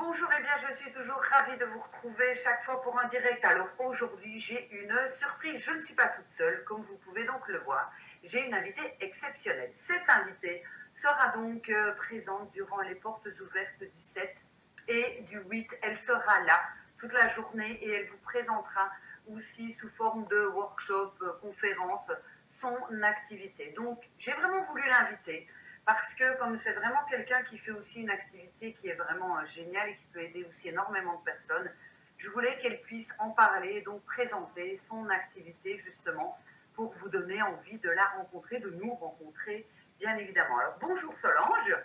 Bonjour, et bien je suis toujours ravie de vous retrouver chaque fois pour un direct. Alors aujourd'hui j'ai une surprise, je ne suis pas toute seule comme vous pouvez donc le voir. J'ai une invitée exceptionnelle. Cette invitée sera donc présente durant les portes ouvertes du 7 et du 8. Elle sera là toute la journée et elle vous présentera aussi sous forme de workshop, conférence, son activité. Donc j'ai vraiment voulu l'inviter parce que comme c'est vraiment quelqu'un qui fait aussi une activité qui est vraiment géniale et qui peut aider aussi énormément de personnes, je voulais qu'elle puisse en parler, donc présenter son activité justement pour vous donner envie de la rencontrer, de nous rencontrer, bien évidemment. Alors bonjour Solange.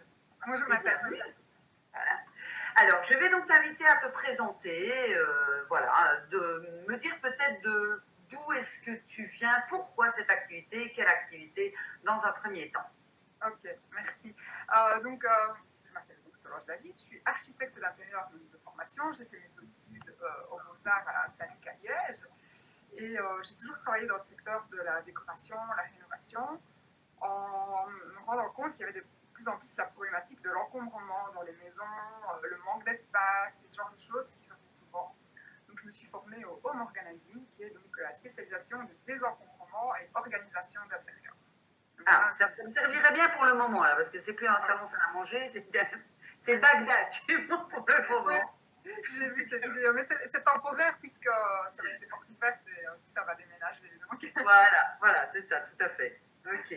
Bonjour Et Nathalie. bienvenue. Voilà. Alors je vais donc t'inviter à te présenter, voilà, de me dire peut-être de d'où est-ce que tu viens, pourquoi cette activité, quelle activité dans un premier temps. Ok, merci. Je m'appelle donc Solange David, je suis architecte d'intérieur de formation. J'ai fait mes études aux Beaux-Arts à Saint-Luc à Liège. Et j'ai toujours travaillé dans le secteur de la décoration, la rénovation, en me rendant compte qu'il y avait de plus en plus la problématique de l'encombrement dans les maisons, le manque d'espace, ce genre de choses qui revenaient souvent. Donc je me suis formée au home organizing, qui est donc la spécialisation de désencombrement et organisation d'intérieur. Ah, Voilà. ça me servirait bien pour le moment, là, parce que c'est plus un salon salle à manger, c'est Bagdad chez moi pour le Oui, moment. j'ai vu tes vidéos, mais c'est temporaire puisque ça va être des portes ouvertes et tout ça va déménager. Donc, Voilà, c'est ça, tout à fait. Ok,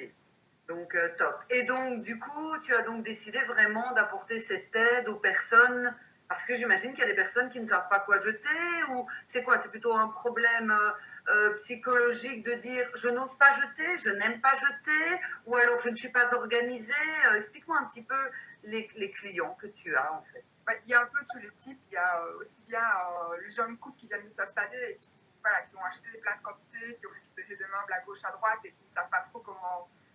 donc top. Et donc, du coup, tu as donc décidé vraiment d'apporter cette aide aux personnes, parce que j'imagine qu'il y a des personnes qui ne savent pas quoi jeter, ou c'est quoi? C'est plutôt un problème psychologique de dire je n'ose pas jeter, je n'aime pas jeter, ou alors je ne suis pas organisée. Explique-moi un petit peu les clients que tu as en fait. ouais, il y a un peu tous les types. Il y a aussi bien les jeunes couples qui viennent de s'installer et qui ont acheté plein de quantités, qui ont récupéré des meubles à gauche, à droite et qui ne savent pas trop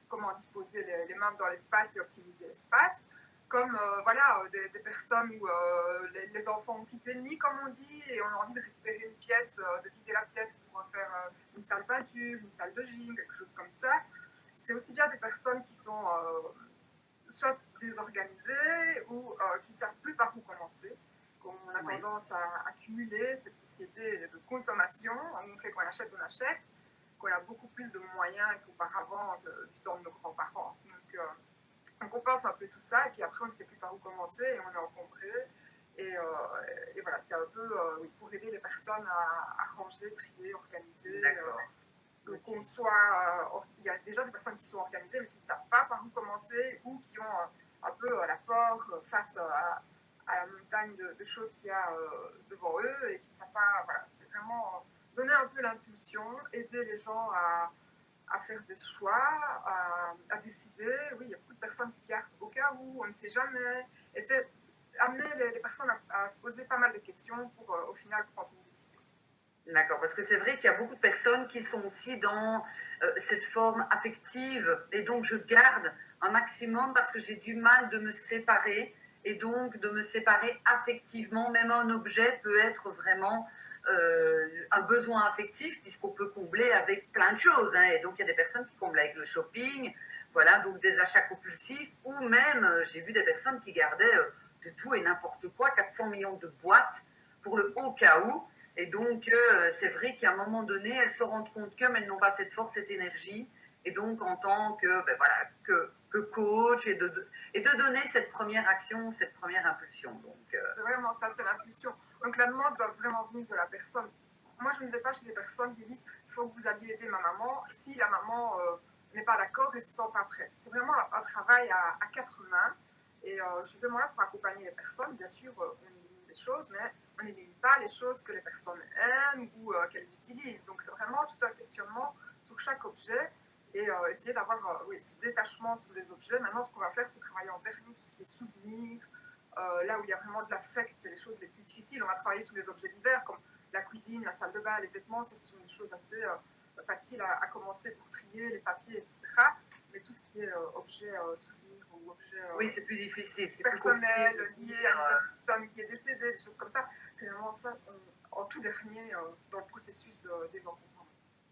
comment disposer les meubles dans l'espace et optimiser l'espace. Comme des personnes où les enfants ont quitté le nid, comme on dit, et on a envie de récupérer une pièce, de vider la pièce pour faire une salle peinture, une salle de gym, quelque chose comme ça. C'est aussi bien des personnes qui sont soit désorganisés ou qui ne savent plus par où commencer. On a Oui, tendance à accumuler cette société de consommation, on fait qu'on achète, qu'on a beaucoup plus de moyens qu'auparavant du temps de nos grands-parents. Donc on pense un peu tout ça, et puis après on ne sait plus par où commencer, et on est encombré. Et voilà, c'est un peu oui, pour aider les personnes à ranger, trier, organiser. d'accord. Qu'on Ok. soit, il y a déjà des personnes qui sont organisées mais qui ne savent pas par où commencer ou qui ont un peu la peur face à la montagne de choses qu'il y a devant eux et qui ne savent pas. Voilà, c'est vraiment donner un peu l'impulsion, aider les gens à faire des choix, à décider. Oui, il y a beaucoup de personnes qui gardent au cas où, on ne sait jamais. Et c'est amener les personnes à se poser pas mal de questions pour au final prendre une décision. D'accord, parce que c'est vrai qu'il y a beaucoup de personnes qui sont aussi dans cette forme affective et donc je garde un maximum parce que j'ai du mal de me séparer et donc de me séparer affectivement. Même un objet peut être vraiment un besoin affectif puisqu'on peut combler avec plein de choses, hein. Et donc il y a des personnes qui comblent avec le shopping, voilà, donc des achats compulsifs ou même j'ai vu des personnes qui gardaient de tout et n'importe quoi, 400 millions de boîtes pour le au cas où. Et donc, c'est vrai qu'à un moment donné, elles se rendent compte qu'elles n'ont pas cette force, cette énergie. Et donc, en tant que, ben voilà, que coach et de donner cette première action, cette première impulsion. Donc, C'est vraiment ça, c'est l'impulsion. Donc la demande doit vraiment venir de la personne. Moi, je ne vais pas chez des personnes qui disent il faut que vous alliez aider ma maman si la maman n'est pas d'accord et ne se sent pas prête. C'est vraiment un travail à quatre mains. Et je suis vraiment là pour accompagner les personnes. Bien sûr, on élimine des choses, mais on n'élimine pas les choses que les personnes aiment ou qu'elles utilisent. Donc c'est vraiment tout un questionnement sur chaque objet et essayer d'avoir oui, ce détachement sur les objets. Maintenant, ce qu'on va faire, c'est travailler en dernier tout ce qui est souvenirs, là où il y a vraiment de l'affect, c'est les choses les plus difficiles. On va travailler sur les objets divers comme la cuisine, la salle de bain, les vêtements, ça ce sont des choses assez faciles à commencer pour trier, les papiers, etc. Mais tout ce qui est objet souvenir ou objet oui, c'est plus difficile, c'est plus compliqué personnel, de lié dire. à une personne qui est décédée, des choses comme ça, c'est vraiment ça en tout dernier dans le processus de désencombrement.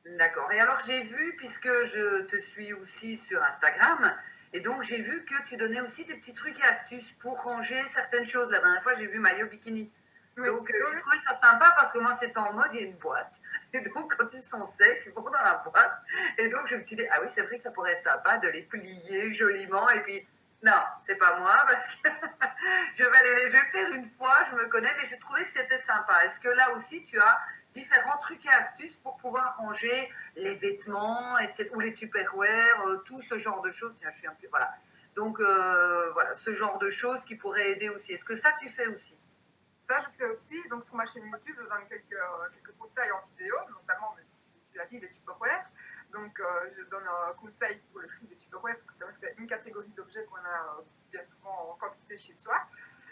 D'accord. Et alors, j'ai vu, puisque je te suis aussi sur Instagram, Et donc, j'ai vu que tu donnais aussi des petits trucs et astuces pour ranger certaines choses. La dernière fois, j'ai vu maillot bikini. Oui, Donc, oui, j'ai oui. trouvé ça sympa parce que moi, c'était en mode, il y a une boîte. Et donc, quand ils sont secs, ils vont dans la boîte. Et donc, je me suis dit, ah oui, c'est vrai que ça pourrait être sympa de les plier joliment. Et puis, non, c'est pas moi parce que je vais faire une fois, je me connais, mais j'ai trouvé que c'était sympa. Est-ce que là aussi, tu as différents trucs et astuces pour pouvoir ranger les vêtements, etc., ou les tupperware, tout ce genre de choses? Tiens, je suis un peu, voilà. Donc, voilà, ce genre de choses qui pourraient aider aussi. Est-ce que ça, tu fais aussi? Ça, je fais aussi. Donc, sur ma chaîne YouTube, je donne quelques conseils en vidéo, notamment, tu l'as dit, les Tupperware. Donc, je donne un conseil pour le tri des Tupperware, parce que c'est vrai que c'est une catégorie d'objets qu'on a bien souvent en quantité chez soi.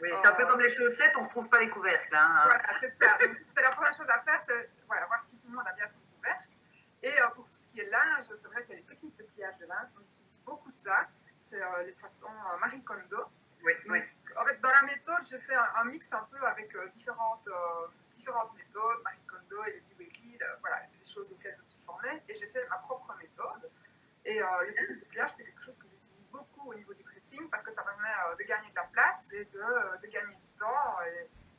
Oui, c'est un peu comme les chaussettes, on ne retrouve pas les couvercles. Hein. Voilà, c'est ça. Donc, c'était la première chose à faire, c'est voilà, voir si tout le monde a bien son couvercle. Et pour tout ce qui est linge, c'est vrai qu'il y a les techniques de pliage de linge, on utilise beaucoup ça. C'est les façons Marie Kondo. Oui, Donc, oui. en fait, dans la méthode, j'ai fait un mix un peu avec différentes méthodes, Marie Kondo, Elodie Wilkie, voilà, les choses auxquelles je me suis formée. Et j'ai fait ma propre méthode. Et les techniques de pliage, c'est quelque chose que j'utilise beaucoup au niveau du dressing parce que ça permet de gagner de la place et de gagner du temps.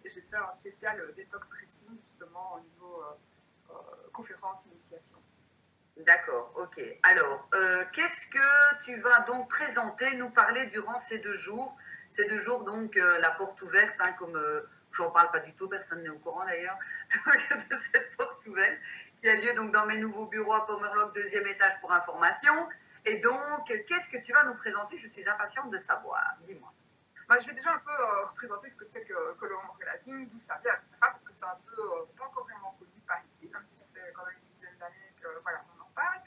Et j'ai fait un spécial détox dressing justement au niveau conférence initiation. D'accord, ok. Alors, qu'est-ce que tu vas donc présenter, nous parler durant ces 2 jours? Ces 2 jours, donc, la porte ouverte, hein, comme j'en parle pas du tout, personne n'est au courant d'ailleurs, de cette porte ouverte qui a lieu donc dans mes nouveaux bureaux à Pomerlock, 2e étage pour information. Et donc, qu'est-ce que tu vas nous présenter? Je suis impatiente de savoir. Dis-moi. Bah, je vais déjà un peu représenter ce que c'est que le home organizing, d'où ça vient, etc. Parce que c'est un peu pas encore vraiment connu par ici, même si ça fait quand même une dizaine d'années que voilà, on en parle.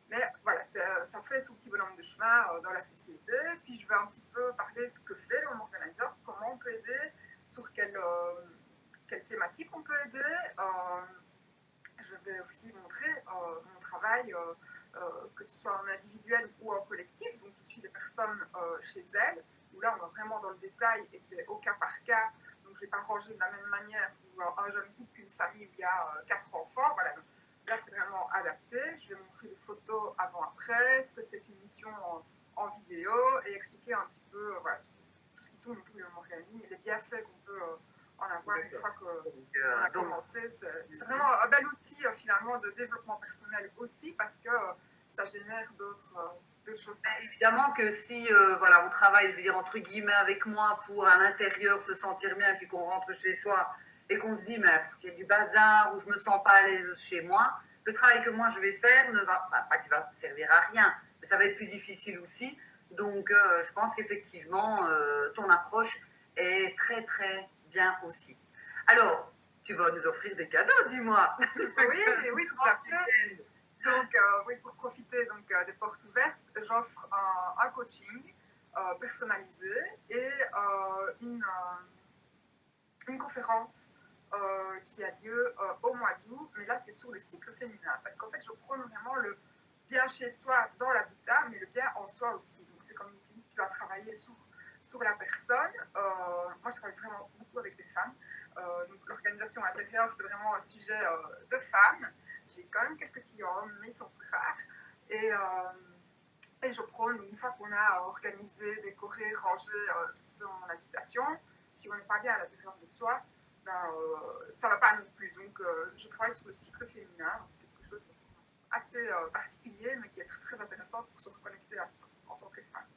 Mais voilà, ça fait son petit bonhomme de chemin dans la société. Puis je vais un petit peu parler de ce que fait le home organizer, comment on peut aider, sur quelle thématique on peut aider. Je vais aussi montrer mon travail, que ce soit en individuel ou en collectif. Donc je suis des personnes chez elles, où là on est vraiment dans le détail et c'est au cas par cas. Donc je ne vais pas ranger de la même manière pour un jeune couple qu'une famille où il y a 4 enfants. Voilà. Donc, là c'est vraiment adapté. Je vais montrer des photos avant-après, ce que c'est qu'une mission en vidéo et expliquer un petit peu voilà, tout ce qui tourne autour du organizing et les bienfaits qu'on peut en avoir une fois qu'on a commencé. C'est vraiment un bel outil finalement de développement personnel aussi parce que ça génère d'autres choses. Évidemment que si voilà, on travaille, je veux dire, entre guillemets, avec moi pour à l'intérieur se sentir bien, puis qu'on rentre chez soi et qu'on se dit, mais il y a du bazar ou je me sens pas à l'aise chez moi, le travail que moi je vais faire ne va pas qu'il va servir à rien, mais ça va être plus difficile aussi. Donc, je pense qu'effectivement, ton approche est très, très bien aussi. Alors, tu vas nous offrir des cadeaux, dis-moi. Oui, oui, tout à fait. Donc, oui, pour profiter donc, des portes ouvertes, j'offre un coaching personnalisé et une conférence qui a lieu au mois d'août, mais là c'est sur le cycle féminin, parce qu'en fait je prône vraiment le bien chez soi dans l'habitat, mais le bien en soi aussi. Donc c'est comme tu vas travailler sur la personne. Moi je travaille vraiment beaucoup avec des femmes, donc l'organisation intérieure c'est vraiment un sujet de femmes. J'ai quand même quelques clients hommes, mais ils sont plus rares. Et je prône, une fois qu'on a organisé, décoré, rangé toute son habitation, si on n'est pas bien à l'intérieur de soi, ben, ça ne va pas non plus. Donc, je travaille sur le cycle féminin. C'est quelque chose assez particulier, mais qui est très, très intéressant pour se reconnecter à soi en tant que femme.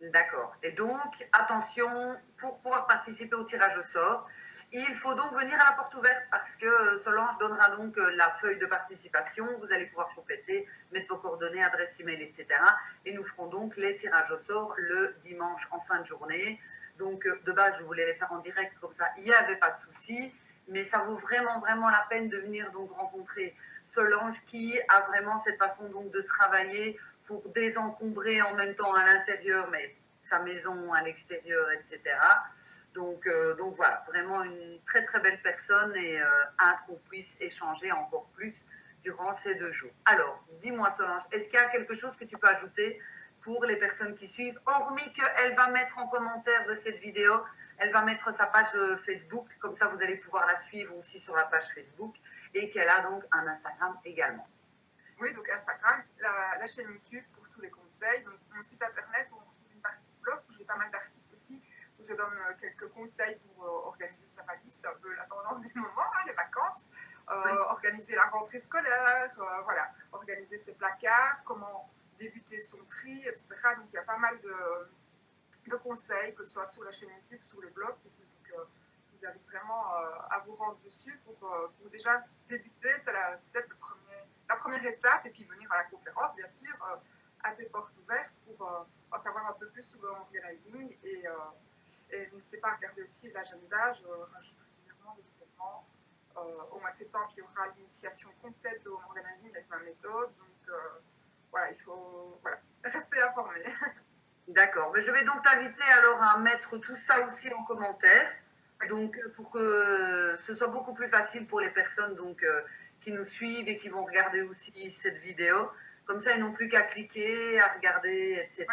D'accord. Et donc, attention, pour pouvoir participer au tirage au sort, il faut donc venir à la porte ouverte parce que Solange donnera donc la feuille de participation. Vous allez pouvoir compléter, mettre vos coordonnées, adresse email, etc. Et nous ferons donc les tirages au sort le dimanche en fin de journée. Donc, de base, je voulais les faire en direct comme ça. Il n'y avait pas de souci. Mais ça vaut vraiment, vraiment la peine de venir donc rencontrer Solange qui a vraiment cette façon donc de travailler pour désencombrer en même temps à l'intérieur, mais sa maison à l'extérieur, etc. Donc voilà, vraiment une très très belle personne et hâte qu'on puisse échanger encore plus durant ces 2 jours. Alors, dis-moi Solange, est-ce qu'il y a quelque chose que tu peux ajouter pour les personnes qui suivent, hormis qu'elle va mettre en commentaire de cette vidéo, elle va mettre sa page Facebook, comme ça vous allez pouvoir la suivre aussi sur la page Facebook, et qu'elle a donc un Instagram également. Oui, donc Instagram, la chaîne YouTube pour tous les conseils. Donc, mon site internet, où on retrouve une partie blog, où j'ai pas mal d'articles aussi, où je donne quelques conseils pour organiser sa valise. C'est un peu la tendance du moment, hein, les vacances. Organiser la rentrée scolaire, voilà, organiser ses placards, comment débuter son tri, etc. Donc, il y a pas mal de conseils, que ce soit sur la chaîne YouTube, sur le blog. Donc, je vous invite vraiment à vous rendre dessus pour déjà débuter. C'est peut-être la première étape, et puis venir à la conférence, bien sûr, à tes portes ouvertes pour en savoir un peu plus sur le organizing. Et n'hésitez pas à regarder aussi l'agenda. Je rajoute régulièrement des événements. Au mois de septembre, il y aura l'initiation complète au organizing avec ma méthode. Donc, voilà, il faut rester informé. D'accord. Mais je vais donc t'inviter alors à mettre tout ça aussi en commentaire. Donc, pour que ce soit beaucoup plus facile pour les personnes qui nous suivent et qui vont regarder aussi cette vidéo. Comme ça, ils n'ont plus qu'à cliquer, à regarder, etc.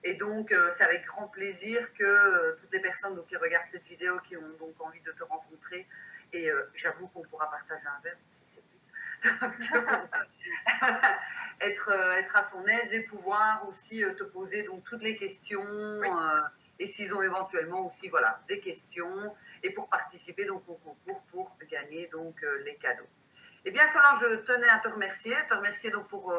Et donc, c'est avec grand plaisir que toutes les personnes qui regardent cette vidéo, qui ont donc envie de te rencontrer, et j'avoue qu'on pourra partager un verre si c'est le but. Donc, être à son aise et pouvoir aussi te poser donc toutes les questions. Et s'ils ont éventuellement aussi des questions, et pour participer donc au concours pour gagner donc les cadeaux. Eh bien, Solange, je tenais à te remercier donc pour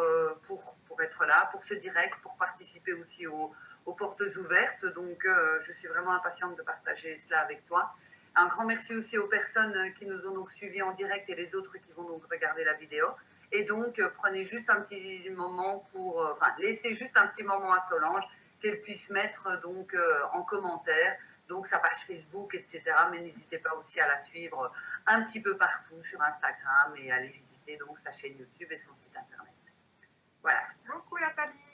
être là, pour ce direct, pour participer aussi aux portes ouvertes. Donc, je suis vraiment impatiente de partager cela avec toi. Un grand merci aussi aux personnes qui nous ont donc suivis en direct et les autres qui vont donc regarder la vidéo. Et donc, prenez juste un petit moment laissez juste un petit moment à Solange, qu'elle puisse mettre donc en commentaire donc sa page Facebook, etc. Mais n'hésitez pas aussi à la suivre un petit peu partout sur Instagram et à aller visiter donc sa chaîne YouTube et son site internet. Voilà. Merci beaucoup, Nathalie.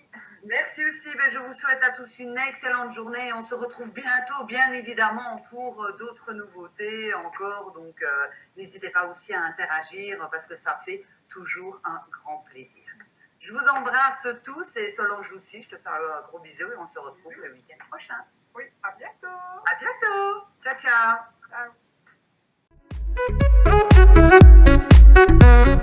Merci aussi. Je vous souhaite à tous une excellente journée. On se retrouve bientôt, bien évidemment, pour d'autres nouveautés encore. Donc, n'hésitez pas aussi à interagir parce que ça fait toujours un grand plaisir. Je vous embrasse tous et Solange aussi. Je te fais un gros bisou et on se retrouve le week-end prochain. Oui, à bientôt. À bientôt. Ciao, ciao. Ciao.